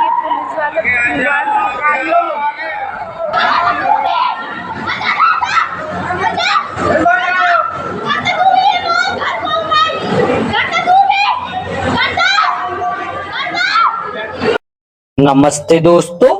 नमस्ते दोस्तों,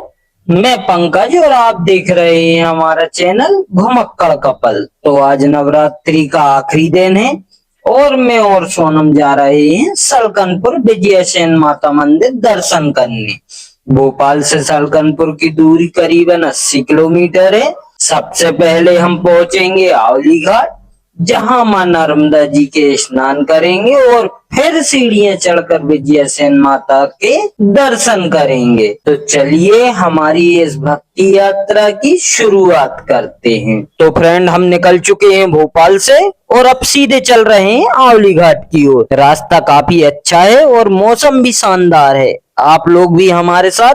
मैं पंकज और आप देख रहे हैं हमारा चैनल घुमक्कड़ कपल। तो आज नवरात्रि का आखिरी दिन है और मैं और सोनम जा रहे हैं सलकनपुर विजय सेन माता मंदिर दर्शन करने। भोपाल से सलकनपुर की दूरी करीबन 80 किलोमीटर है। सबसे पहले हम पहुंचेंगे आवली घाट, जहां मां नर्मदा जी के स्नान करेंगे और फिर सीढ़ियां चढ़कर विजय सेन माता के दर्शन करेंगे। तो चलिए हमारी इस भक्ति यात्रा की शुरुआत करते हैं। तो फ्रेंड, हम निकल चुके हैं भोपाल से और अब सीधे चल रहे हैं आवली घाट की ओर। रास्ता काफी अच्छा है और मौसम भी शानदार है। आप लोग भी हमारे साथ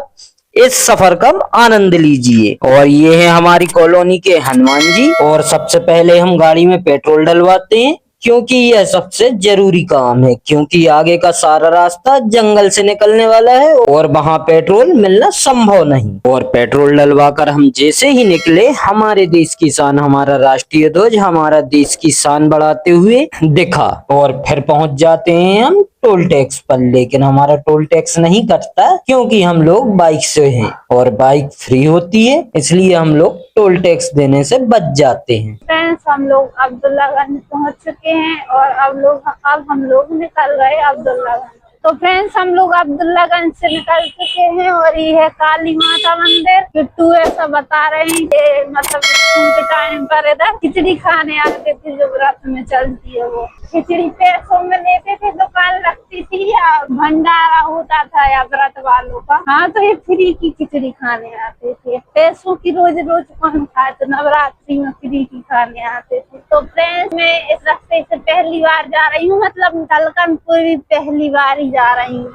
इस सफर का आनंद लीजिए। और ये है हमारी कॉलोनी के हनुमान जी। और सबसे पहले हम गाड़ी में पेट्रोल डलवाते हैं, क्योंकि यह सबसे जरूरी काम है, क्योंकि आगे का सारा रास्ता जंगल से निकलने वाला है और वहां पेट्रोल मिलना संभव नहीं। और पेट्रोल डलवाकर हम जैसे ही निकले, हमारे देश की शान, हमारा राष्ट्रीय ध्वज हमारा देश की शान बढ़ाते हुए दिखा। और फिर पहुंच जाते हैं हम टोल टैक्स पर, लेकिन हमारा टोल टैक्स नहीं कटता, क्योंकि हम लोग बाइक से हैं और बाइक फ्री होती है, इसलिए हम लोग टोल टैक्स देने से बच जाते हैं। फ्रेंड्स, हम लोग अब्दुल्लागंज पहुंच चुके हैं और अब हम लोग निकल रहे अब्दुल्लागंज। तो फ्रेंड्स, हम लोग अब्दुल्लागंज से निकल चुके हैं और ये है काली माता मंदिर। किट्टू ऐसा बता रहे हैं कि मतलब स्कूल के टाइम पर इधर खिचड़ी खाने आते थे, जो व्रत में चलती है वो खिचड़ी पैसों में लेते थे, दुकान लगती थी या भंडारा होता था या व्रत वालों का। हाँ, तो ये फ्री की खिचड़ी खाने आते थे। पैसों की रोज रोज कौन खाए, तो नवरात्रि में फ्री की खाने आते थे। तो फ्रेंड्स, मैं इस रास्ते से पहली बार जा रही हूँ, मतलब सलकनपुर भी पहली बार ही जा रही हूँ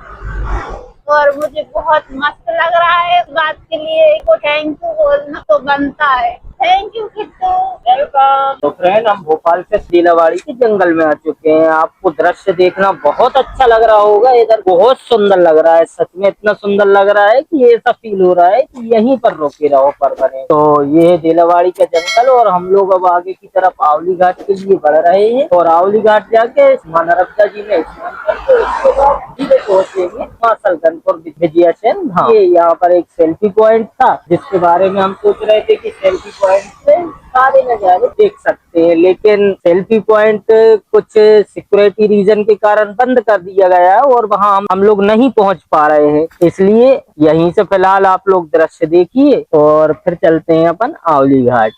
और मुझे बहुत मस्त लग रहा है। इस बात के लिए को थैंक यू बोलना तो बनता है। Thank you Kittu, welcome. तो फ्रेंड, हम भोपाल से शीलावाड़ी के जंगल में आ चुके हैं। आपको दृश्य देखना बहुत अच्छा लग रहा होगा। इधर बहुत सुंदर लग रहा है, सच में इतना सुंदर लग रहा है कि ऐसा फील हो रहा है कि यहीं पर रोके रहो पर बने। तो ये है शीलावाड़ी का जंगल और हम लोग अब आगे की तरफ आवली घाट के लिए बढ़ रहे हैं। और आवली घाट जाके मां नर्मदा जी में स्नान करके उसके बाद सीधे पहुंचेंगे मां सलकनपुर विजय सेन धाम। ये यहाँ पर एक सेल्फी पॉइंट था, जिसके बारे में हम सोच रहे थे कि सेल्फी पॉइंट से सारे नजारे देख सकते हैं, लेकिन सेल्फी पॉइंट कुछ सिक्योरिटी रीजन के कारण बंद कर दिया गया है और वहां हम लोग नहीं पहुंच पा रहे हैं। इसलिए यहीं से फिलहाल आप लोग दृश्य देखिए और फिर चलते हैं अपन आवली घाट।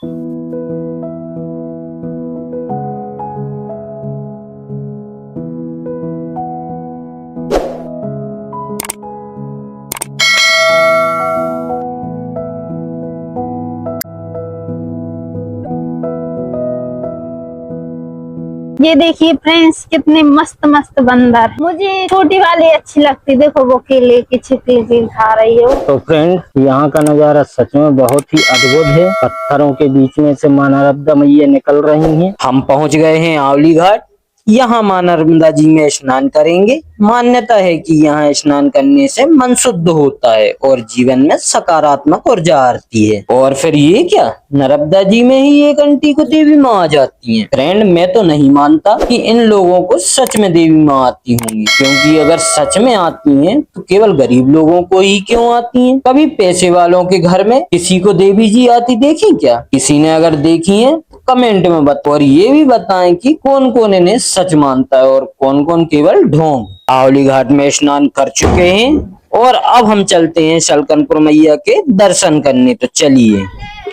ये देखिए फ्रेंड्स, कितने मस्त मस्त बंदर। मुझे छोटी वाली अच्छी लगती, देखो वो केले की छिलके खा रही है। तो फ्रेंड, यहाँ का नजारा सच में बहुत ही अद्भुत है। पत्थरों के बीच में से मां नर्मदा मैया निकल रही हैं। हम पहुंच गए हैं आवली घाट। यहाँ मां नर्मदा जी में स्नान करेंगे। मान्यता है कि यहाँ स्नान करने से मन शुद्ध होता है और जीवन में सकारात्मक ऊर्जा आती है। और फिर ये क्या, नर्मदा जी में ही एक आंटी को देवी माँ आ जाती हैं। फ्रेंड, मैं तो नहीं मानता कि इन लोगों को सच में देवी माँ आती होंगी, क्योंकि अगर सच में आती हैं तो केवल गरीब लोगों को ही क्यों आती हैं? कभी पैसे वालों के घर में किसी को देवी जी आती देखी क्या? किसी ने अगर देखी है तो कमेंट में बताओ और ये भी बताएं कि कौन कौन इन्हें सच मानता है और कौन कौन केवल ढोंग। आवली घाट में स्नान कर चुके हैं और अब हम चलते हैं सलकनपुर मैया के दर्शन करने। तो चलिए।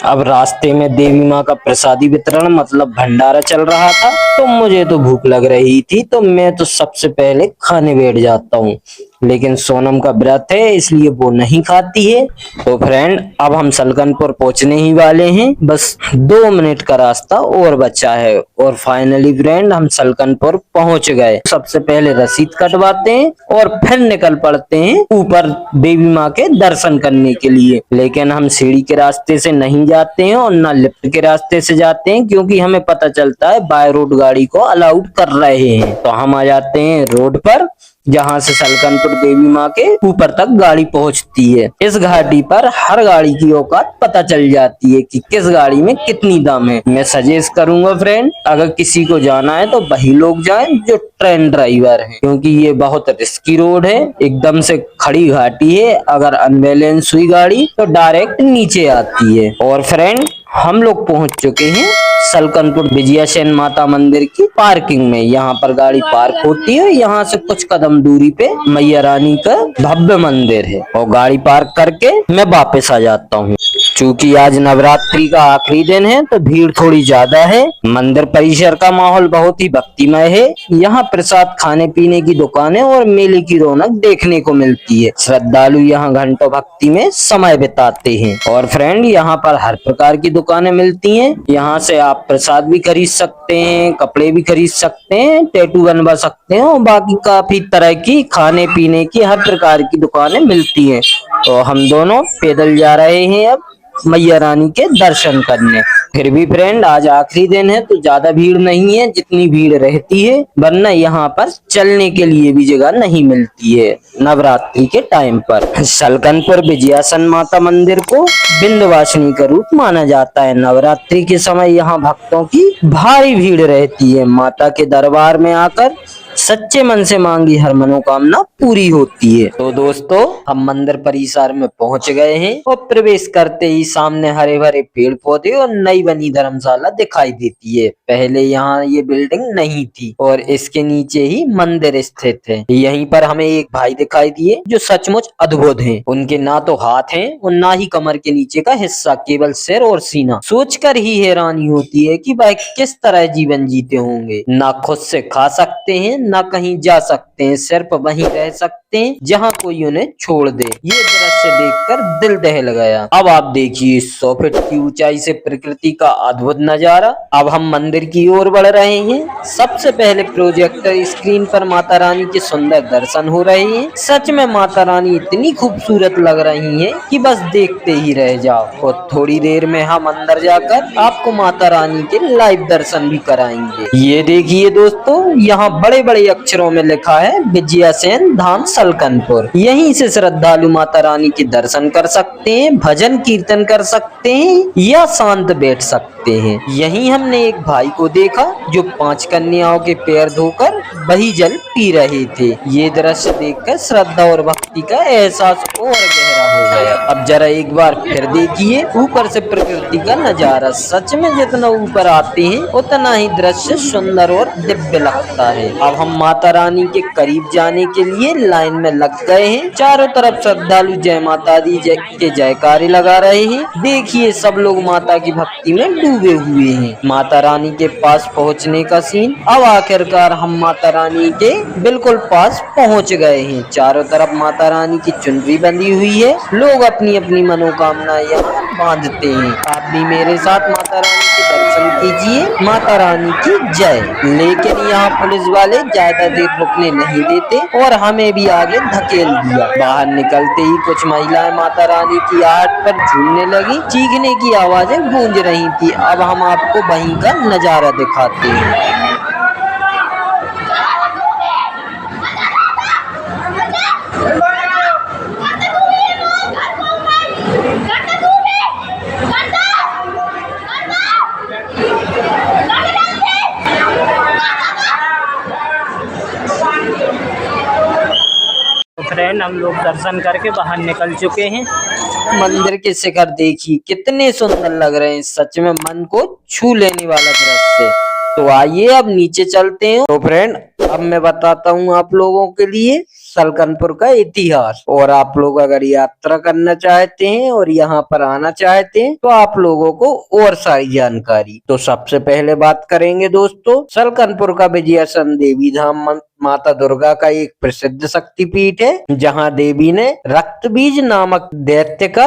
अब रास्ते में देवी माँ का प्रसादी वितरण मतलब भंडारा चल रहा था, तो मुझे तो भूख लग रही थी, तो मैं तो सबसे पहले खाने बैठ जाता हूँ। लेकिन सोनम का व्रत है, इसलिए वो नहीं खाती है। तो फ्रेंड, अब हम सलकनपुर पहुंचने ही वाले हैं, बस 2 मिनट का रास्ता और बचा है। और फाइनली फ्रेंड, हम सलकनपुर पहुंच गए। सबसे पहले रसीद कटवाते हैं और फिर निकल पड़ते हैं ऊपर देवी माँ के दर्शन करने के लिए। लेकिन हम सीढ़ी के रास्ते से नहीं जाते हैं और ना लिफ्ट के रास्ते से जाते हैं, क्योंकि हमें पता चलता है बाय रोड गाड़ी को अलाउड कर रहे हैं। तो हम आ जाते हैं रोड पर जहाँ से सलकनपुर देवी माँ के ऊपर तक गाड़ी पहुँचती है। इस घाटी पर हर गाड़ी की औकात पता चल जाती है कि किस गाड़ी में कितनी दम है। मैं सजेस्ट करूंगा फ्रेंड, अगर किसी को जाना है तो वही लोग जाएं जो ट्रेन ड्राइवर हैं, क्योंकि ये बहुत रिस्की रोड है। एकदम से खड़ी घाटी है, अगर अनबैलेंस हुई गाड़ी तो डायरेक्ट नीचे आती है। और फ्रेंड, हम लोग पहुंच चुके हैं सलकनपुर विजया सेन माता मंदिर की पार्किंग में। यहाँ पर गाड़ी पार्क होती है। यहाँ से कुछ कदम दूरी पे मैया रानी का भव्य मंदिर है, और गाड़ी पार्क करके मैं वापस आ जाता हूँ। चूंकि आज नवरात्रि का आखिरी दिन है तो भीड़ थोड़ी ज्यादा है। मंदिर परिसर का माहौल बहुत ही भक्तिमय है। यहाँ प्रसाद, खाने पीने की दुकानें और मेले की रौनक देखने को मिलती है। श्रद्धालु यहाँ घंटों भक्ति में समय बिताते हैं। और फ्रेंड, यहाँ पर हर प्रकार की दुकानें मिलती हैं। यहाँ से आप प्रसाद भी खरीद सकते हैं, कपड़े भी खरीद सकते हैं, टैटू बनवा सकते हैं, और बाकी काफी तरह की खाने पीने की हर प्रकार की दुकानें मिलती हैं। तो हम दोनों पैदल जा रहे हैं अब मैया रानी के दर्शन करने। फिर भी फ्रेंड, आज आखिरी दिन है तो ज्यादा भीड़ नहीं है जितनी भीड़ रहती है, वरना यहाँ पर चलने के लिए भी जगह नहीं मिलती है नवरात्रि के टाइम पर। सलकनपुर विजयासन माता मंदिर को विंध्यवासिनी का रूप माना जाता है। नवरात्रि के समय यहाँ भक्तों की भारी भीड़ रहती है। माता के दरबार में आकर सच्चे मन से मांगी हर मनोकामना पूरी होती है। तो दोस्तों, हम मंदिर परिसर में पहुंच गए हैं, और प्रवेश करते ही सामने हरे भरे पेड़ पौधे और नई बनी धर्मशाला दिखाई देती है। पहले यहाँ ये बिल्डिंग नहीं थी, और इसके नीचे ही मंदिर स्थित है। यहीं पर हमें एक भाई दिखाई दिए जो सचमुच अद्भुत हैं। उनके ना तो हाथ हैं और ना ही कमर के नीचे का हिस्सा, केवल सिर और सीना। सोचकर ही हैरानी होती है कि वह किस तरह जीवन जीते होंगे। ना खुद से खा सकते हैं, ना कहीं जा सकते हैं, सिर्फ वहीं रह सकते हैं जहां कोई उन्हें छोड़ दे। ये दृश्य देखकर दिल दहल गया। अब आप देखिए 100 फीट की ऊंचाई से प्रकृति का अद्भुत नजारा। अब हम मंदिर की ओर बढ़ रहे हैं। सबसे पहले प्रोजेक्टर स्क्रीन पर माता रानी के सुंदर दर्शन हो रहे हैं। सच में माता रानी इतनी खूबसूरत लग रही हैं कि बस देखते ही रह जाओ। और थोड़ी देर में हम अंदर जाकर आपको माता रानी के लाइव दर्शन भी कराएंगे। ये देखिए दोस्तों, यहाँ बड़े बड़े अक्षरों में लिखा है विजया सेन धाम सलकनपुर। यहीं से श्रद्धालु माता रानी के दर्शन कर सकते हैं, भजन कीर्तन कर सकते हैं, या शांत बैठ सकते हैं। यहीं हमने एक भाई को देखा जो 5 कन्याओं के पैर धोकर वही जल पी रहे थे। ये दृश्य देखकर श्रद्धा और भक्ति का एहसास और गहरा हो गया। अब जरा एक बार फिर देखिए ऊपर से प्रकृति का नजारा। सच में जितना ऊपर आते हैं उतना ही दृश्य सुंदर और दिव्य लगता है। अब हम माता रानी के करीब जाने के लिए लाइन में लग गए हैं। चारों तरफ श्रद्धालु जय माता दी के जयकारे लगा रहे हैं। देखिए सब लोग माता की भक्ति में डूबे हुए हैं। माता रानी के पास पहुंचने का सीन। अब आखिरकार हम माता रानी के बिल्कुल पास पहुंच गए हैं। चारों तरफ माता रानी की चुनरी बंधी हुई है। लोग अपनी अपनी मनोकामनाएं यहाँ बांधते हैं। आप भी मेरे साथ माता रानी के दर्शन कीजिए। माता रानी की जय। लेकिन यहाँ पुलिस वाले ज्यादा देर रुकने नहीं देते और हमें भी आगे धकेल दिया। बाहर निकलते ही कुछ महिलाएं माता रानी की आहट पर झूमने लगी। चीखने की आवाजें गूंज रही थी। अब हम आपको वहीं का नजारा दिखाते हैं। फ्रेंड, हम लोग दर्शन करके बाहर निकल चुके हैं। मंदिर के शिखर देखिए कितने सुंदर लग रहे हैं। सच में मन को छू लेने वाला दृश्य। तो आइए अब नीचे चलते हैं। तो फ्रेंड, अब मैं बताता हूँ आप लोगों के लिए सलकनपुर का इतिहास। और आप लोग अगर यात्रा करना चाहते हैं और यहाँ पर आना चाहते हैं तो आप लोगों को और सारी जानकारी। तो सबसे पहले बात करेंगे दोस्तों सलकनपुर का विजयासन देवी धाम। माता दुर्गा का एक प्रसिद्ध शक्तिपीठ है, जहाँ देवी ने रक्तबीज नामक दैत्य का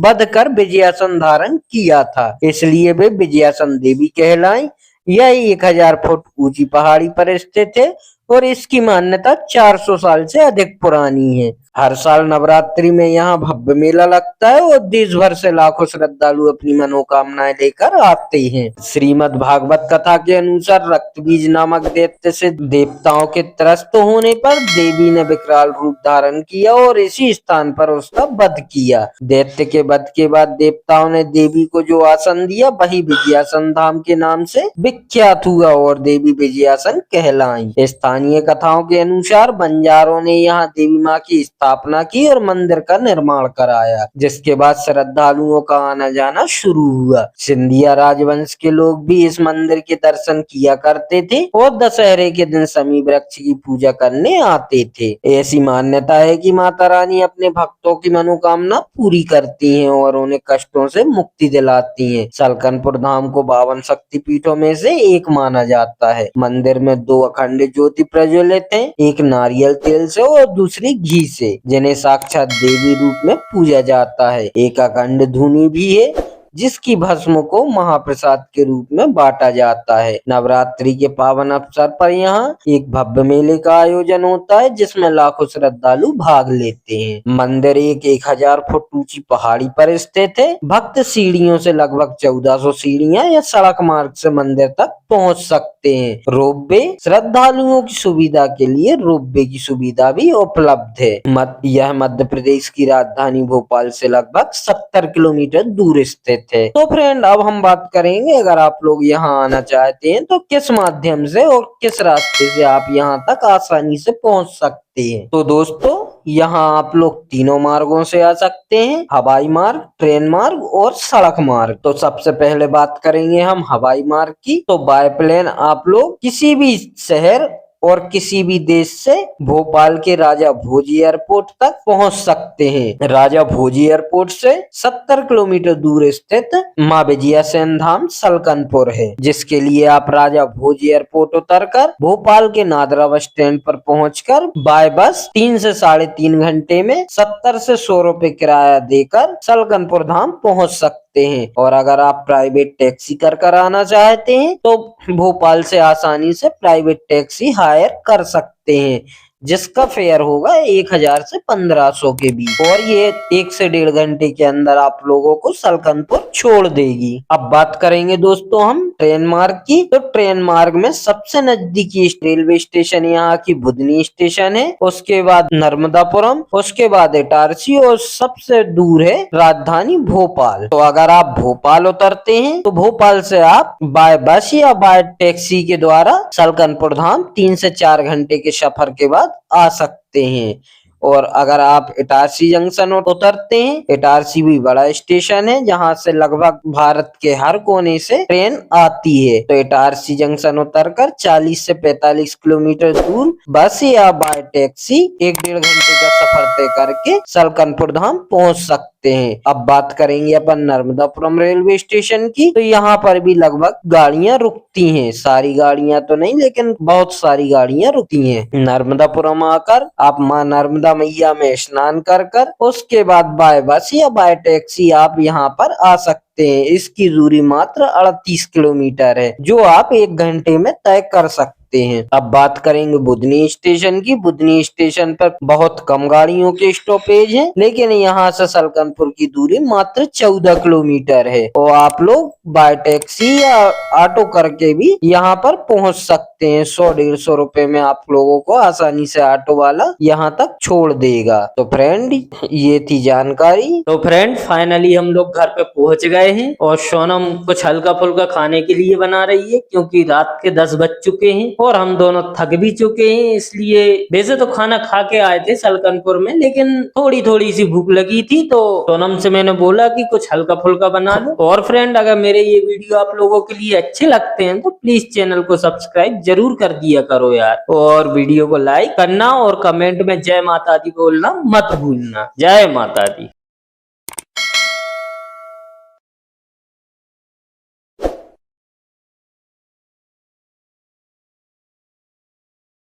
वध कर विजयासन धारण किया था, इसलिए वे विजयासन देवी कहलाई। यह 1000 फुट ऊंची पहाड़ी पर स्थित है और इसकी मान्यता 400 साल से अधिक पुरानी है। हर साल नवरात्रि में यहाँ भव्य मेला लगता है और देश भर से लाखों श्रद्धालु अपनी मनोकामनाएं लेकर आते हैं। श्रीमद् भागवत कथा के अनुसार रक्त बीज नामक दैत्य से देवताओं के त्रस्त होने पर देवी ने विकराल रूप धारण किया और इसी स्थान पर उसका वध किया। दैत्य के वध के बाद देवताओं ने देवी को जो आसन दिया वही विजयासन धाम के नाम से विख्यात हुआ और देवी विजयासन कहलाई। स्थानीय कथाओं के अनुसार बंजारों ने यहाँ देवी माँ की स्थापना की और मंदिर का निर्माण कराया, जिसके बाद श्रद्धालुओं का आना जाना शुरू हुआ। सिंधिया राजवंश के लोग भी इस मंदिर के दर्शन किया करते थे और दशहरे के दिन समी वृक्ष की पूजा करने आते थे। ऐसी मान्यता है कि माता रानी अपने भक्तों की मनोकामना पूरी करती हैं और उन्हें कष्टों से मुक्ति दिलाती हैं। सलकनपुर धाम को 52 शक्तिपीठों में से एक माना जाता है। मंदिर में 2 अखंड ज्योति प्रज्वलित हैं, एक नारियल तेल से और दूसरी घी से, जिन्हें साक्षात देवी रूप में पूजा जाता है। एक अखंड धूनी भी है जिसकी भस्म को महाप्रसाद के रूप में बांटा जाता है। नवरात्रि के पावन अवसर पर यहाँ एक भव्य मेले का आयोजन होता है जिसमें लाखों श्रद्धालु भाग लेते हैं। मंदिर एक 1000 फुट ऊंची पहाड़ी पर स्थित है। भक्त सीढ़ियों से लगभग 1400 सीढ़ियां या सड़क मार्ग से मंदिर तक पहुंच सकते हैं। रोपवे श्रद्धालुओं की सुविधा के लिए रोपवे की सुविधा भी उपलब्ध है। यह मध्य प्रदेश की राजधानी भोपाल से लगभग 70 किलोमीटर दूर स्थित है। तो फ्रेंड, अब हम बात करेंगे अगर आप लोग यहाँ आना चाहते हैं तो किस माध्यम से और किस रास्ते से आप यहाँ तक आसानी से पहुँच सकते हैं। तो दोस्तों, यहाँ आप लोग तीनों मार्गों से आ सकते हैं, हवाई मार्ग, ट्रेन मार्ग और सड़क मार्ग। तो सबसे पहले बात करेंगे हम हवाई मार्ग की। तो बाय प्लेन आप लोग किसी भी शहर और किसी भी देश से भोपाल के राजा भोज एयरपोर्ट तक पहुंच सकते हैं। राजा भोज एयरपोर्ट से 70 किलोमीटर दूर स्थित माँ विजयासन धाम सलकनपुर है, जिसके लिए आप राजा भोज एयरपोर्ट उतरकर भोपाल के नादरा बस स्टैंड पर पहुंचकर बाय बस 3 से 3.5 घंटे में 70 से 100 रुपए किराया देकर सलकनपुर धाम पहुंच सकते हैं। और अगर आप प्राइवेट टैक्सी कर आना चाहते हैं तो भोपाल से आसानी से प्राइवेट टैक्सी हायर कर सकते हैं, जिसका फेयर होगा 1000 से 1500 के बीच और ये 1 से 1.5 घंटे के अंदर आप लोगों को सलकनपुर छोड़ देगी। अब बात करेंगे दोस्तों हम ट्रेन मार्ग की। तो ट्रेन मार्ग में सबसे नजदीकी रेलवे स्टेशन यहाँ की बुधनी स्टेशन है, उसके बाद नर्मदापुरम, उसके बाद इटारसी और सबसे दूर है राजधानी भोपाल। तो अगर आप भोपाल उतरते हैं तो भोपाल से आप बाय बस या बाय टैक्सी के द्वारा सलकनपुर धाम 3 से 4 घंटे के सफर के बाद आ सकते हैं। और अगर आप इटारसी जंक्शन उतरते हैं, इटारसी भी बड़ा स्टेशन है जहां से लगभग भारत के हर कोने से ट्रेन आती है। तो इटारसी जंक्शन उतरकर 40 से 45 किलोमीटर दूर बस या बाय टैक्सी 1-1.5 घंटे का सफर तय करके सलकनपुर धाम पहुंच सकते हैं। अब बात करेंगे अपन नर्मदापुरम रेलवे स्टेशन की। तो यहाँ पर भी लगभग गाड़ियां रुकती हैं, सारी गाड़ियां तो नहीं लेकिन बहुत सारी गाड़ियां रुकती हैं। नर्मदापुरम आकर आप माँ नर्मदा मैया में स्नान कर उसके बाद बाय बस या बाय टैक्सी आप यहाँ पर आ सकते हैं। इसकी दूरी मात्र 38 किलोमीटर है, जो आप 1 घंटे में तय कर सकते हैं। अब बात करेंगे बुधनी स्टेशन की। बुधनी स्टेशन पर बहुत कम गाड़ियों के स्टॉपेज हैं, लेकिन यहाँ से सलकनपुर की दूरी मात्र 14 किलोमीटर है और आप लोग बाय टैक्सी या ऑटो करके भी यहाँ पर पहुँच सकते हैं। 100-150 रुपए में आप लोगों को आसानी से ऑटो वाला यहाँ तक छोड़ देगा। तो फ्रेंड, ये थी जानकारी। तो फ्रेंड, फाइनली हम लोग घर पे पहुंच गए हैं और सोनम कुछ हल्का फुल्का खाने के लिए बना रही है क्योंकि रात के 10 बज चुके हैं और हम दोनों थक भी चुके हैं। इसलिए वैसे तो खाना खा के आए थे सलकनपुर में, लेकिन थोड़ी सी भूख लगी थी तो सोनम से मैंने बोला कि कुछ हल्का फुल्का बना लो। और फ्रेंड, अगर मेरे ये वीडियो आप लोगों के लिए अच्छे लगते हैं तो प्लीज चैनल को सब्सक्राइब जरूर कर दिया करो यार, और वीडियो को लाइक करना और कमेंट में जय माता दी बोलना मत भूलना। जय माता दी।